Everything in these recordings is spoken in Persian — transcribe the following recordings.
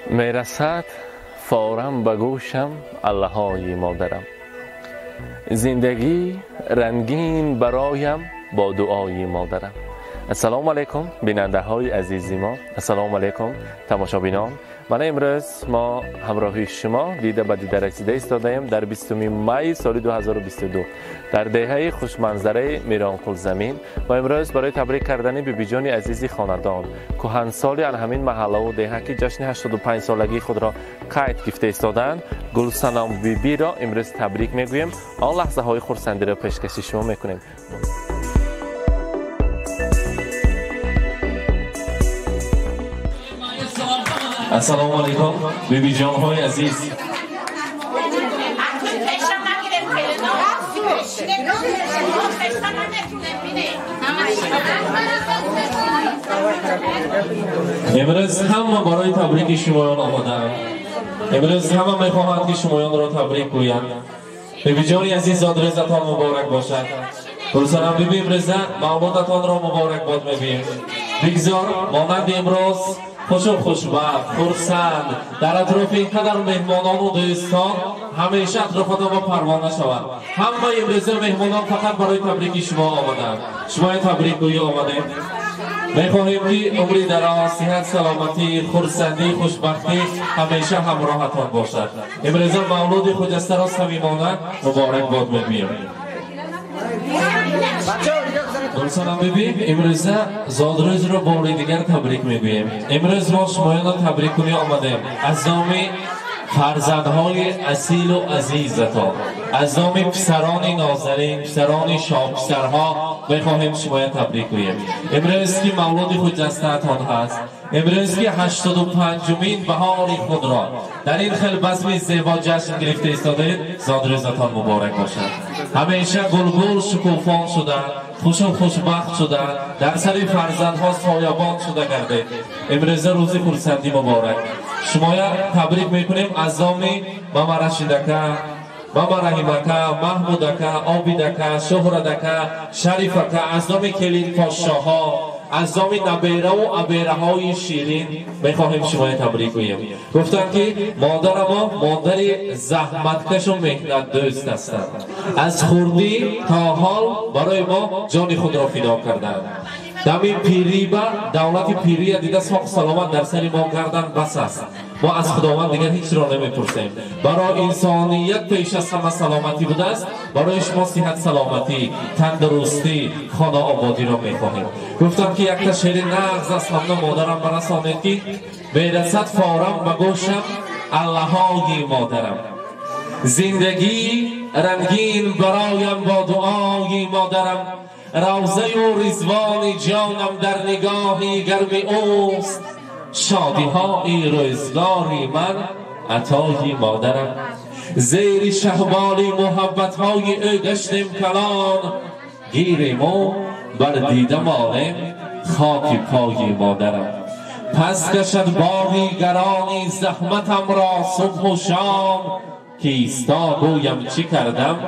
میرسد فورم به گوشم الله‌های مادرم، زندگی رنگین برایم با دعای مادرم. السلام علیکم بیننده های عزیزی ما، السلام علیکم تماشابینان. من امروز ما همراهی شما دیده به دیده رسیده ایستادیم در 20 می سال 2022 در دهه خوشمنظره میرانکل زمین و امروز برای تبریک کردن بیبی جان عزیزی خاندان کهنسال آن همین محله و دهه که جشن 85 سالگی خود را قید گرفته ایستادند، گلسنم بیبی را امروز تبریک میگوییم. آن لحظه های خرسندی را پیشکش شما میکنیم. السلام علیکم بیبی جان های عزیز. امروز همه برای تبریک شمایان آمدند. امروز همه میخواهند که شمایان را تبریک گویند. بیبی جان عزیز زادروزتان مبارک باشد. خرسندم بیبی امروز مولودتان را مبارک باد میگوییم. بگذار مانند امروز خوش و خوشبخت خرسند در اطراف اینقدر مهمانان و دوستان همیشه اطرافتان با پروانه شوند. همه امروز مهمانان فقط برای تبریک شما آمدند. شما تبریک گویی آمدید. میخواهیم که عمری دراز، صحت، سلامتی، خرسندی، خوشبختی همیشه همراهتان باشد. امروز مولود خجسته را صمیمانه مبارک باد میگوییم. خرسندم بیبی امروز زادروز را باری دیگر تبریک میگوییم. امروز ما شمایان را تبریک کنی آمدیم از نام فرزندهای اصیل و عزیزتان، از نام پسران نازنین، پسران شاپسرها میخواهیم شما تبریک گوییم. امروز که مولود خجسته‌تان هست، امروز که 85مین بهار خود را در این خیلی بزم زیبا جشن گرفته ایستادید، زادروزتان مبارک باشد. همیشه گلگل شکوفان شده، خوش و خوشبخت شده، در سر فرزندها سایبان شده گردید. امروز روز خرسندی مبارک. شما تبریک میکنیم از نام ماما رشیدکه، ماما رحیمکه، محمودکه، آبیدکه، شهردکه، شریفکه، از نام کلین پاشاها، از نام نبیره و عبیره های شیرین میخواهیم شما تبریک گوییم. گفتن که مادر ما مادر زحمتکش و مهنت دوست هستند. از خوردی تا حال برای ما جان خود را فدا کردند. دمی پیری با دولت پیری دیده ساق سلامت در سر ما کردن بس است. ما از خداوند دیگر هیچ را نمیپرسیم. برای انسانیت پیش از همه سلامتی بوده است. برای شما صحت، سلامتی، تندرستی، خانه آبادی را میخواهیم. گفتم که یک تا شعر نغز از همه مادرم برسانید که میرسد فارم به گوشم الله‌های مادرم، زندگی رنگین برایم با دعای مادرم، روزه و رضوان جانم در نگاهی گرم اوست، شادی های روزگاری من عطای مادرم، زیر شهبالی محبت های او گشتیم کلان، گیریم و بر دیده مانیم خاک پای مادرم، پس کشد باری گرانی زحمتم را صبح و شام، کیستا گویم چی کردم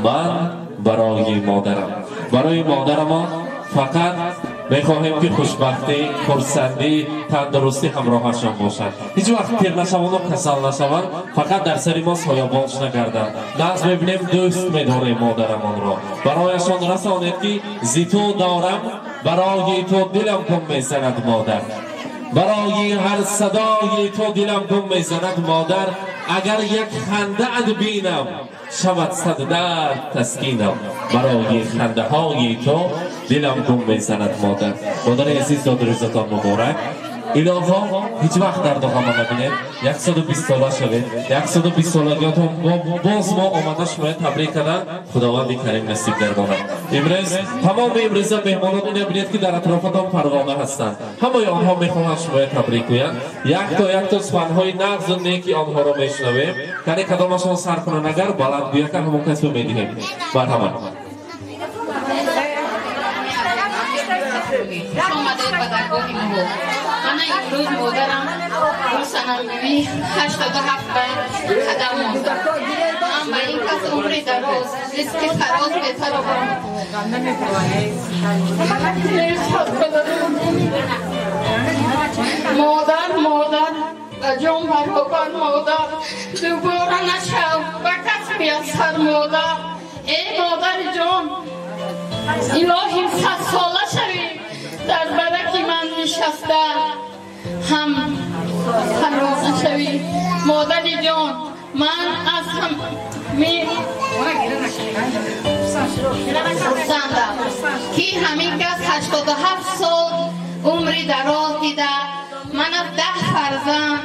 من برای مادرم. برای مادر ما فقط میخواهیم که خوشبختی، خرسندی، تندرستی همراهشان باشد. هیچ وقت تیر نشوند و کسل نشوند، فقط در سر ما سایبانش نگردند. ناز میبینیم دوست میداریم مادرمان را. برایشان رسانید که زیتو دارم، برای تو دلم گم میزند مادر، برای هر صدای تو دلم گم میزند مادر، اگر یک خنده ات بینم شود صد درد تسکینم، برای خنده های تو دلم گم میزند مادر. مادر عزیز زادروزتان مبارک. الها هیچ وقت در دخانه نبینید. 120 ساله شوید. 120 سالگیاتون باز ما آمده شما تبریک کردن. خداوند کریم نصیب گرداند. امروز تمام امروز مهمانان نبینید که در اطرافتان پروانه هستند. همه آنها میخواهند شما تبریک گویند. یک تا سخنهای نغز و نیکی آنها را میشنویم. که کدامشان سر کنن اگر بلند گوید که همون کسی رو میدهیم. مرحبا. من امروز مادرم خرسندم بیبی 87 قدم مانده. من به این کس عمری دراز، رزق فراز بهتر آورم. مادر و جان برابر مادر دوباره نشو و کس بیاسر مادر ای مادر جان الهی 100 ساله شوی در برکی من نشسته هم خلاص نشوی مادر جان من از هم خرسندم که همین کس 87 سال عمری دراز دیده من از 10 فرزند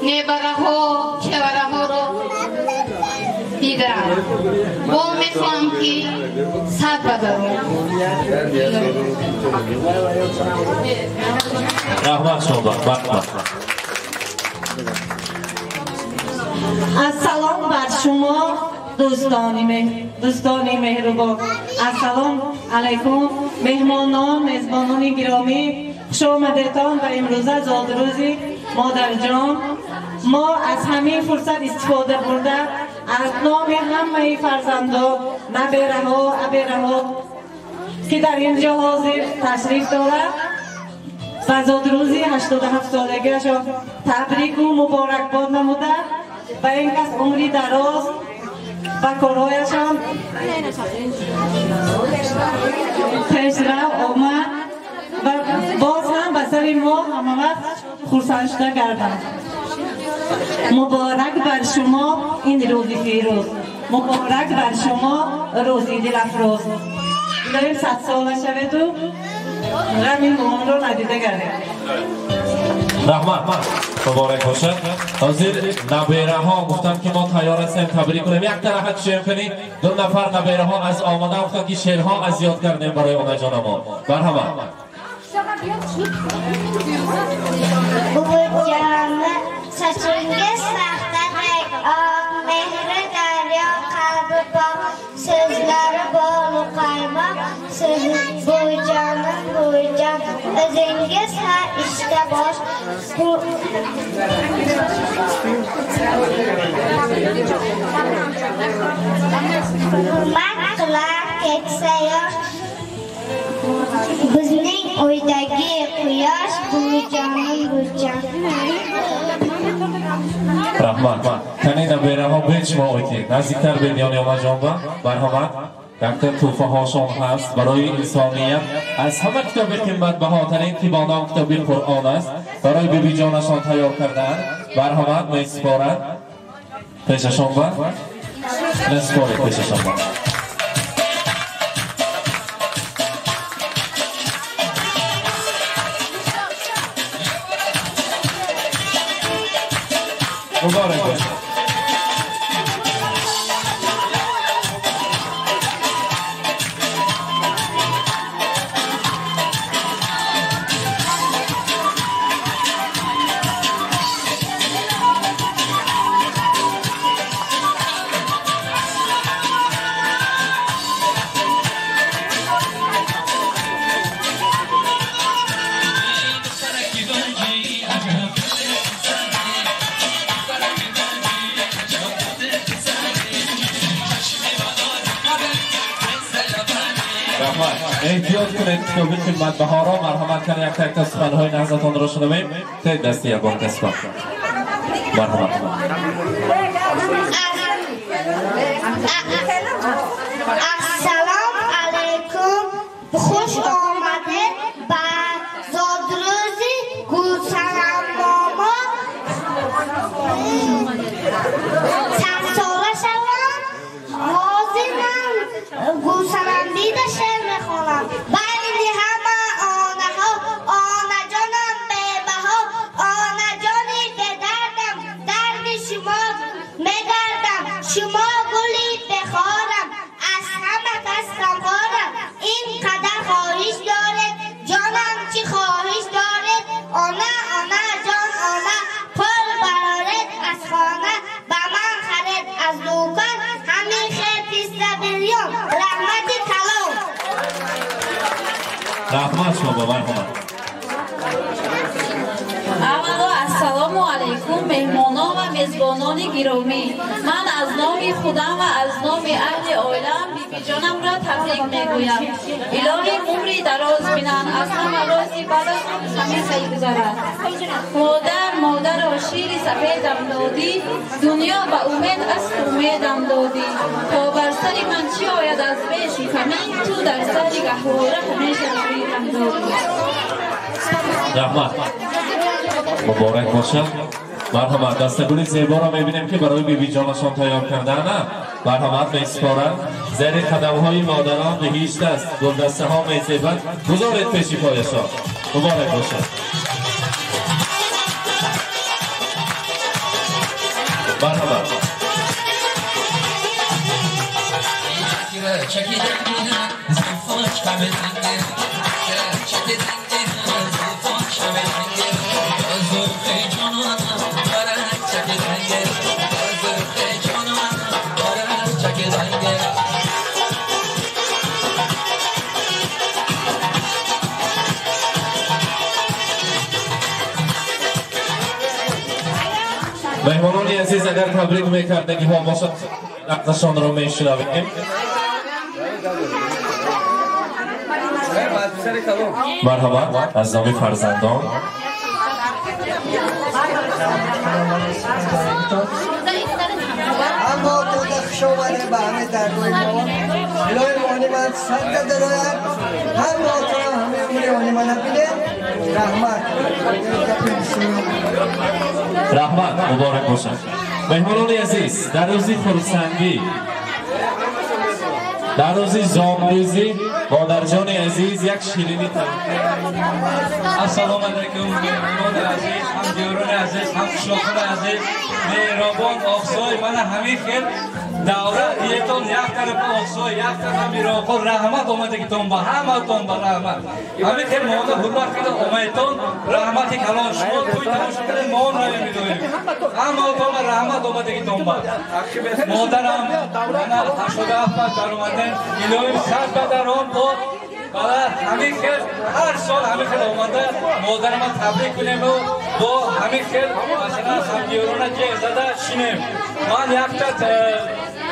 نبره ها چوره ها رو دیدم با میخوام که 100 بدارم رحمت شما السلام بر شما دوستان مهربان السلام علیکم مهمانان میزبانان گرامی خوش آمدید به امروزه زادروزی مادر جان ما از همین فرصت استفاده برده از نام همه فرزندان نبیره ها ابیره ها که در اینجا حاضر تشریف دارد و زادروزی 87 سالگیشان تبریک و مبارکباد نموده و این کس عمری دراز و کارهایشان پیشرفت آمد و باز هم به سر ما همه وقت خرسند شده گردند. مبارک بر شما این روزی فیروز، مبارک بر شما روزی دلافروز. داریم 100 ساله شوید و غم مامان رو ندیده گردید. رحمت مبارک باشد. حاضر نبیره ها گفتن که ما تیار هستیم تبریک کنیم. یک طرح شعر کنیم. 2 نفر نبیره ها از آماده گفتن که شعرها از یاد کردیم برای آن جان ما. مرحبا. Saçınız saxtanak ağ, mehri daryo qalbi bağ, sözləri bolu qaymaq, boycanım boycan, özünüz hər işdə boş. Hürmat qılar ketsə yoş, bizning uydagi quyosh, boycanım boycan. رحمت کنید نبیره ها بچ ما اوکی نزدیکتر به دیان آمد جان با مرحمت دکتر توفه هاشون هست برای انسانیت از همه کتاب قیمت بهاترین که با نام کتاب قرآن است برای بیبی جانشان تیار کردن مرحمت می سپارد پیششان با نسپارید پیششان با مبارک باشد. احتیاط کنید کتاب خدمت بهارا مرحمت کنید یک تک سخنهای نهضتان را شنویم تید دستی یکان کس کن مرحمت السلام علیکم خوش آمدید به زادروزی گلسنم ماما 100 ساله شوم حاضرم گلسنم دیده شعر میخوانم بین همه آنه ها آنه جانم بهبها آنه جانی به دردم درد شما میگردم شما گلی بخوارم از همه کس غمخوارم این قدر خواهش دارد جانم چی خواهش دارد آنه آنه جان آنه پل برارد از خانه به من خرید از دوکان همین خیر 300 میلیون رحمتی کلام رحمت شما با مرحمت اولو از السلام علیکم مهمانان و میزبانان گرامی. من از نام خودم و از نام اهل عائله‌ام بیبی جانم را تبریک میگویم. الهی عمری دراز بینن، از همه رازی بعد از همه سعی گذارد. مادر و شیر سفیدم دادی، دنیا به امید است امیدم دادی. تا بر سر من چی آید از پیش کمی، تو در سر گهواره همیشه رویدم دادی. رحمت مبارک باشد. مرحمت دستگل زیبا را میبینیم که برای بیبی جانشان تیار کردن. مرحمت میسپارند زیر قدم های مادران به هیچ دست گلدسته ها میزیبند. گذارید پیشی پایشان. مبارک باشد. مرحمت مهمانان عزیز اگر تبریک میکردگی ها باشد نقدشان رو میشنویم. مرحبا از نام فرزندان. اما تو خوش آمده به همه دردوی ما. الهی مانی من صد درایم هر موقع همه عمری مانی من بینه. رحمت مبارک باشد. مهمانان عزیز در روزی خرسندی، در روزی زامروزی مادر جان عزیز یک شیرینی السلام علیکم مهمانان عزیز، همجوران عزیز، همشناختان عزیز، مهربان آقسای من همین خیل دوره دیتون یک طرف آقسای یک طرف میراقل رحمت آمده که تون با همه تون با رحمت همین خیل مادر حرمت کنه اومیتون رحمتی کلان شما توی تماشا کنه ما نمی میدونیم همه تون رحمت آمده که تون با مادرم من 87 در اومدن الهی صد بدران بود بله همین خیل هر سال همین خیل آمده مادر من تبریک کنیم و با همین خیل مثلا همگیرانه که زده شینیم. من یک تا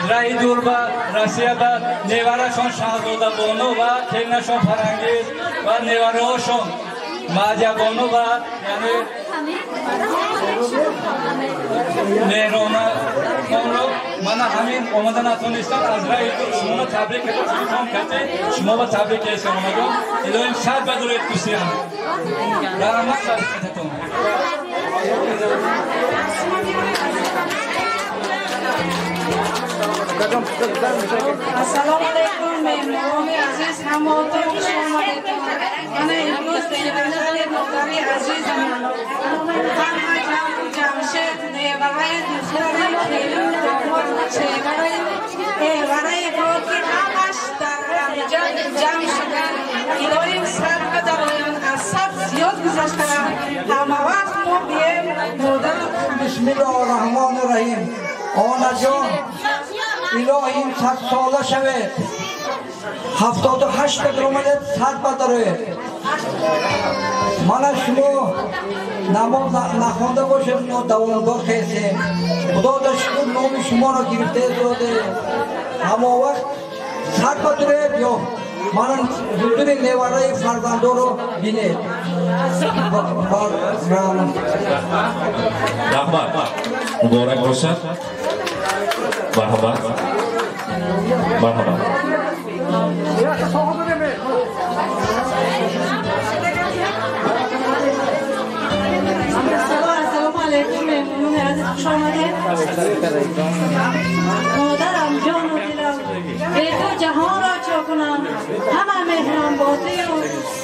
رای دور به رسیه به نیورشان شهزاده بانو و کلینشان فرنگیز و نیوره هاشون مهدیه بانو و یعنی مهرانه خانم من همین آمده نتونستم از رای شما تبریک کنم شما با تبریک هستم آمدم الهیم صد بدرود کسیم رحمت برکتتون. السلام علیکم مهمانان عزیز هموطن خوش آمدید. من امروز به جنازه مادری عزیزم همه جمشید نیوره دختر خیلون داماد نیوره بود که همش در همینجا جمع شدن الهیم سر بدران از صد زیاد گذشتن همه وقت ما بیم مادر. بسم الله الرحمن الرحیم. آنا جان الهیم 100 ساله شود 78 بدر اومده 100 بدره من شما نماز نخونده باشید ما دوامدار خیسیم خدا در شکر نام شما را گرفته داده همه وقت 100 بدره یا من حضور نیوره فرزندان رو بینید. رحمت مبارک باشد. مرحبا مرحبا. السلام علیکم مهمانان عزیز خوش آمدید. مادرم جان و دلم ای تو جهان را چا کنم همه مهران بازی و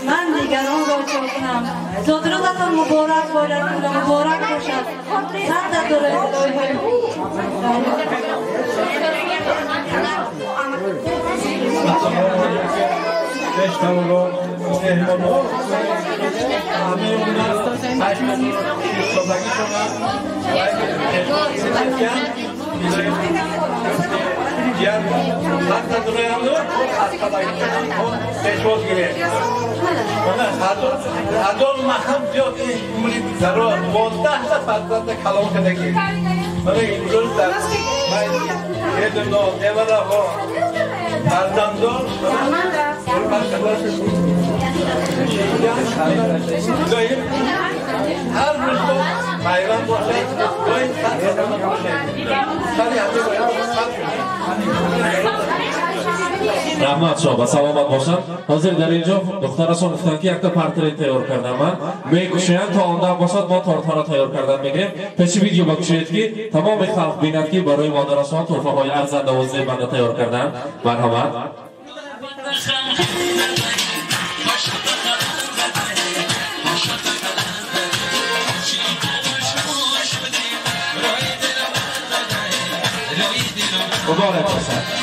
من دیگران را چا کنم. زودروزتان مبارک باشد مبارک باشد. صد در الهی Beştamuro, Ehmono, Amiyonlar, Beştamuro, Sobaki Şona, diğer hatta duruyanlar hasta da teşvik geliyor. Ona adol maham diyor ki umri zarur monta da fazla da kalon kadar. Bana İmruz da yedim no devara ho ardando doyum her Müslüman bayram boşay doyum Rahmat shoba, salomat bosham. Hozir در اینجا دخترشون گفتن که یک تا پورترت تیار کردم من. میگوشن تا اون باشد ما تورتها تیار کردن میگیریم. پیش ویدیو بکشید که تمام خلق بیند که برای مادرشون تحفه های ارزنده و زیبنده تیار کردن. مرحمت. مبارک باشد.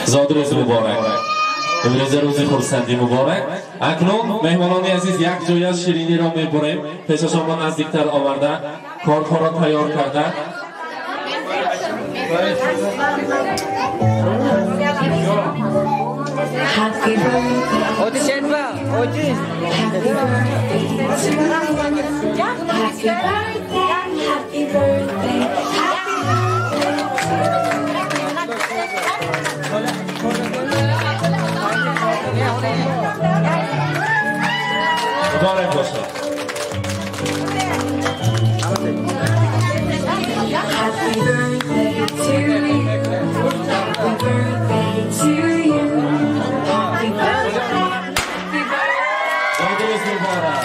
زاد روز مبارک. امروز روز خورسندی مبارک. اکنون مهمانان عزیز یک جای از شیرینی را میبریم. پیش شما نزدیکتر آورده کارها را تیار کرده. Happy birthday. Odi Shenva, Odi. Happy birthday. مبارک باشد. Happy birthday to you. Happy birthday to you. Happy birthday. زادروز مبارک.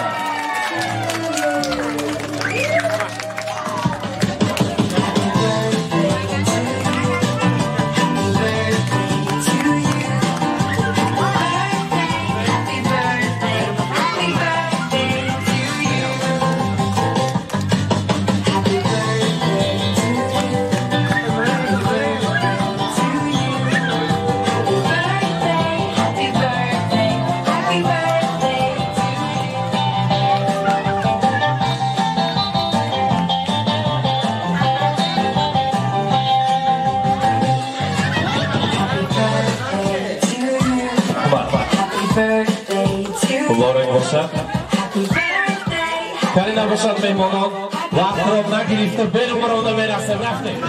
مبارک باشد. کاری نباشد میمانان وقت را نگرفته بریم برانه میرسیم رفتیم.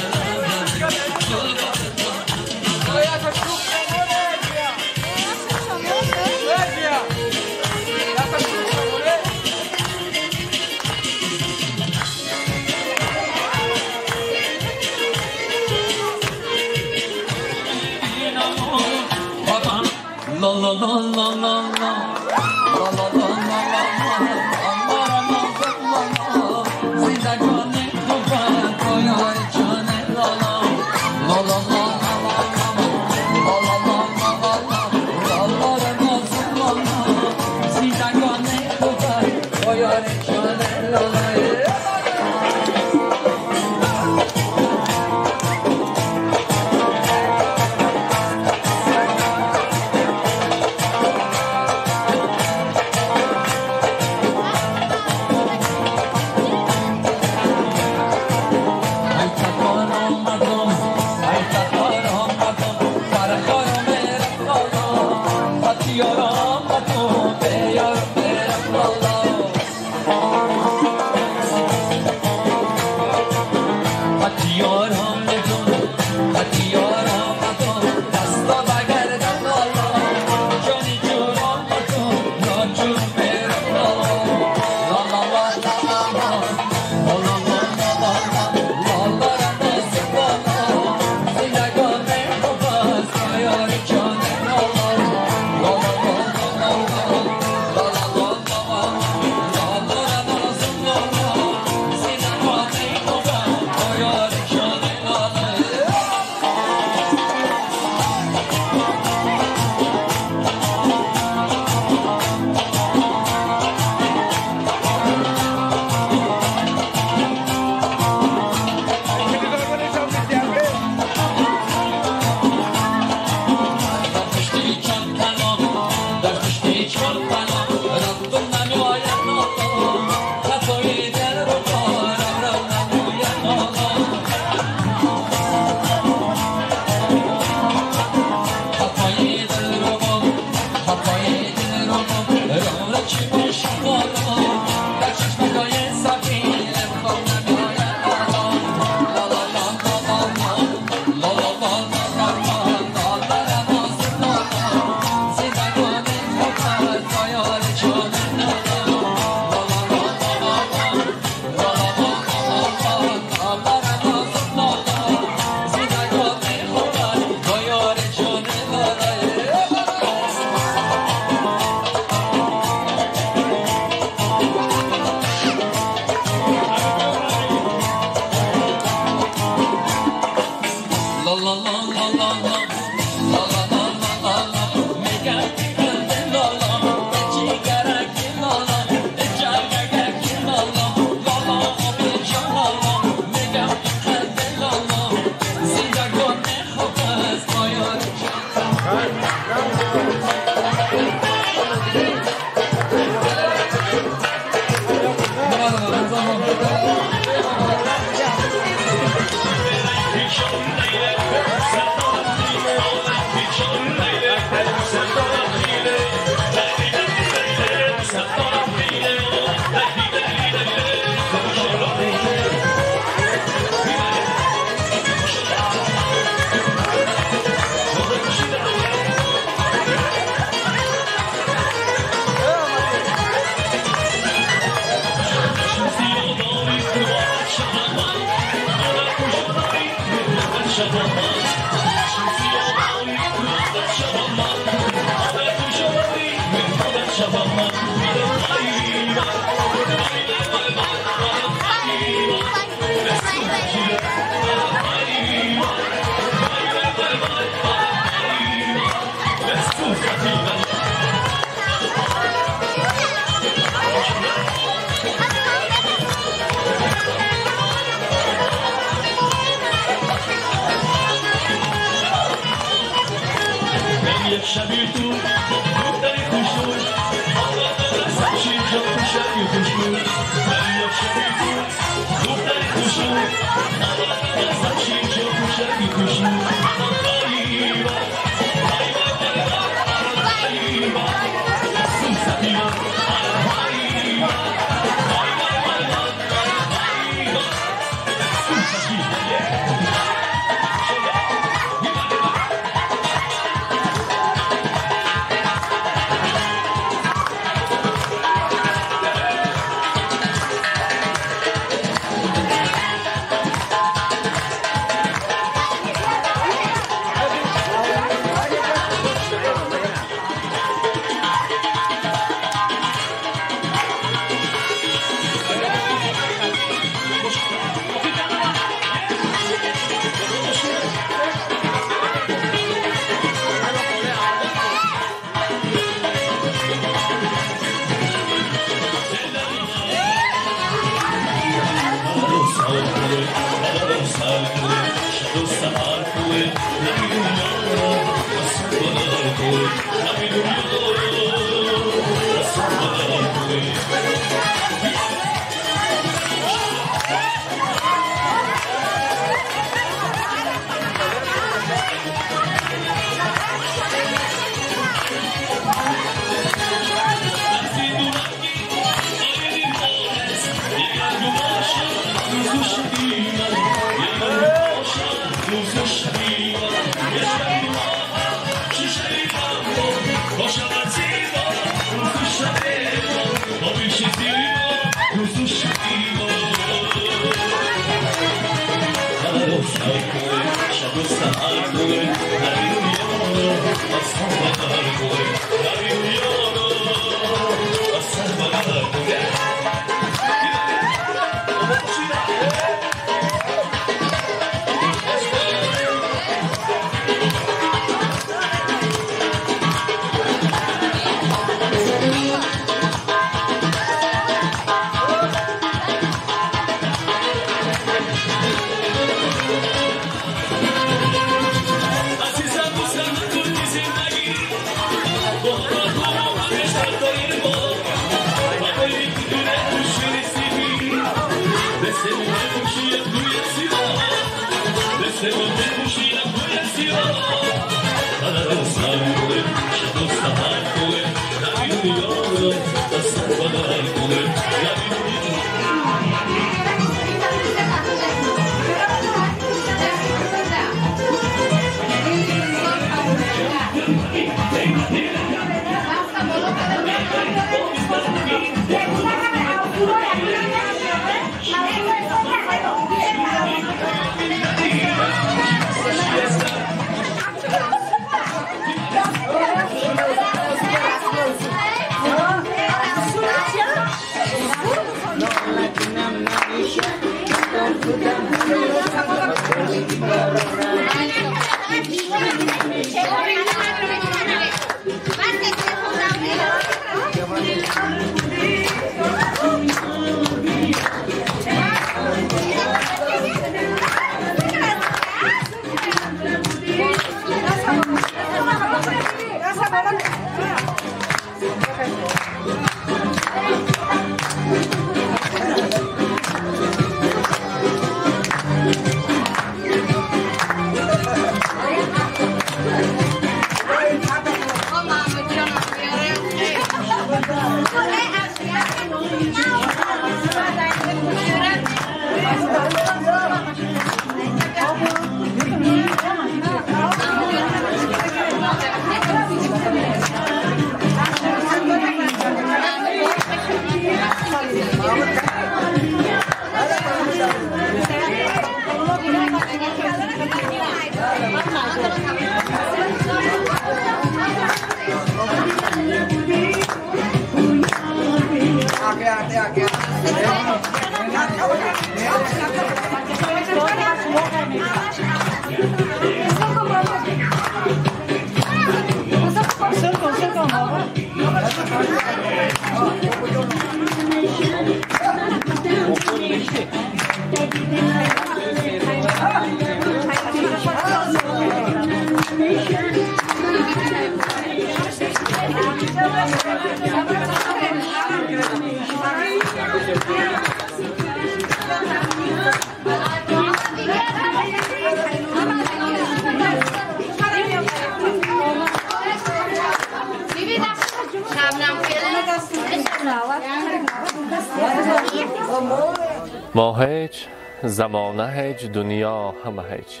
ما هیچ زمانه هیچ دنیا همه هیچ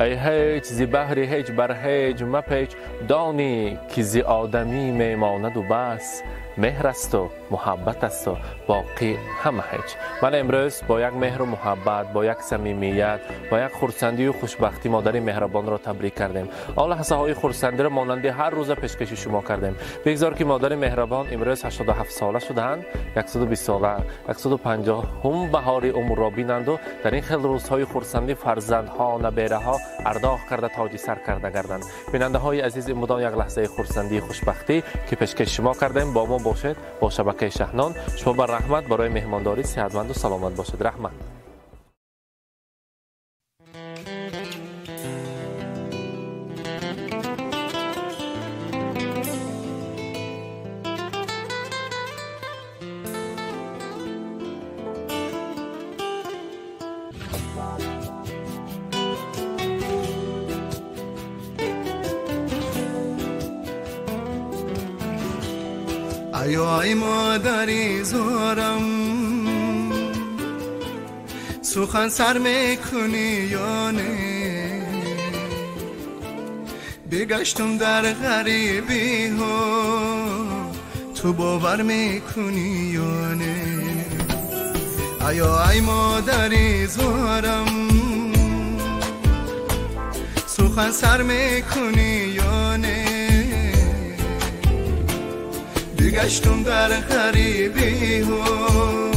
ای هیچ زی بحری هیچ بر هیچ مپیچ دانی که زی آدمی میماند و بس مهر است و محبت است و باقی همه هیچ. من امروز با یک مهر و محبت، با یک صمیمیت، با یک خرسندی و خوشبختی مادر مهربان را تبریک کردیم. آن لحظه های خرسندی را مانند هر روز پیشکش شما کردیم. بگذار که مادر مهربان امروز 87 ساله شدند، 120 ساله، 150 هم بهار عمر را بینند و در این خیلی روزهای خرسندی فرزندها، نبیره ها ارداخ کرده تاج سر کرده گردند. بیننده های عزیز این مدام یک لحظه خرسندی خوشبختی که پیشکش شما کردیم با ما باشید. با شبکه شهنان شما بر رحمت برای مهمانداری صحتمند و سلامت باشید. رحمت. ای مادری زارم سخن سر میکنی یا نه بگشتم در غریبی ها تو باور میکنی یا نه ای مادری زارم سخن سر میکنی یا نه بگشتم در غریبی ها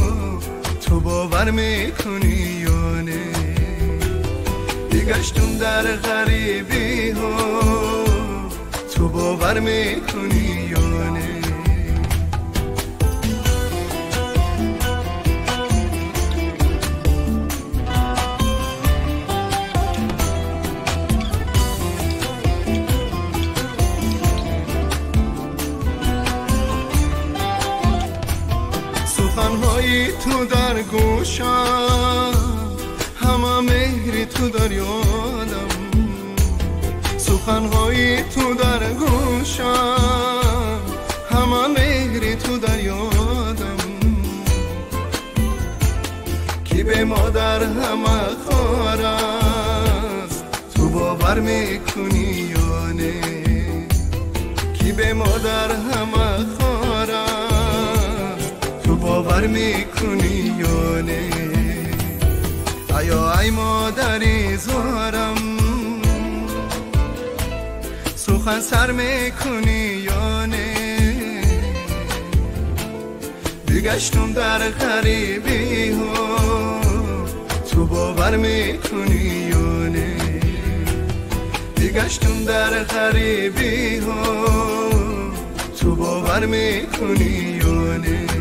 تو باور میکنی یا نه بگشتم در غریبی ها تو باور میکنی یا نه سخنهای تو در گوشم همه مهری تو در یادم سخنهای تو در گوشم همه مهری تو در یادم کی به مادر همه خوار است تو باور میکنی یا نه کی به مادر همه خوار است تو باور میکنی یا نه ای مادری زارم سخن سر میکنی یا نه بگشتم در غریبی ها تو باور میکنی یا نه بگشتم در غریبی ها تو باور میکنی یا نه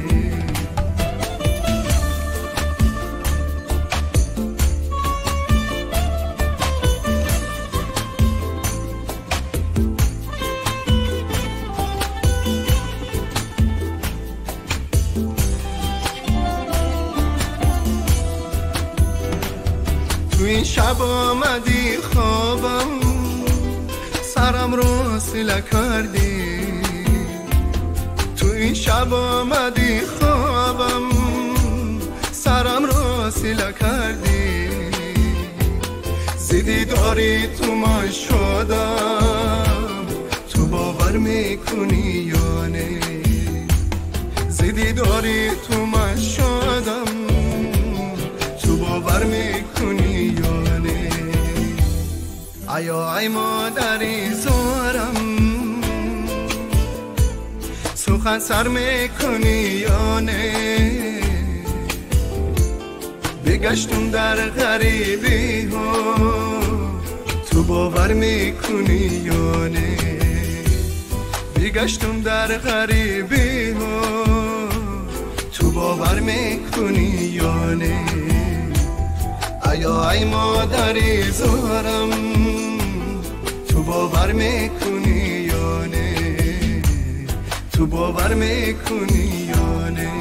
این شب آمدی خوابم سرم رو سله کردی تو این شب آمدی خوابم سرم رو سله کردی زیدی داری تو من شدم تو باور میکنی یا نه زیدی داری تو من شدم تو باور میکنی یا نه ای مادری زارم سخن سر میکنی یا نه بگشتم در غریبی ها تو باور میکنی یا نه بگشتم در غریبی ها تو باور میکنی یا نه ای مادری زارم تو باور میکنی یا نه تو باور میکنی یا نه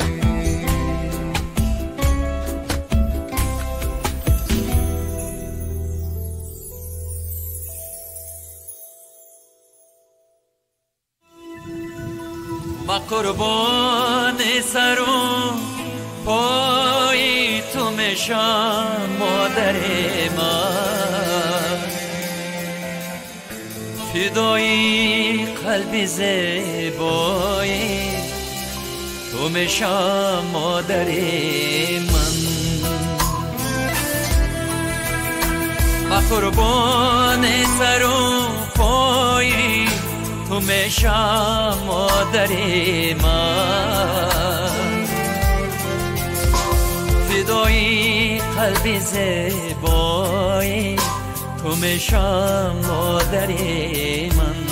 ما قربان سر و پای میشم مادر من فدای قلب زیبایی تو میشم مادر من با قربان سر و پایی تو میشم مادر من فدای قلب زیبایی تو میشم مادر من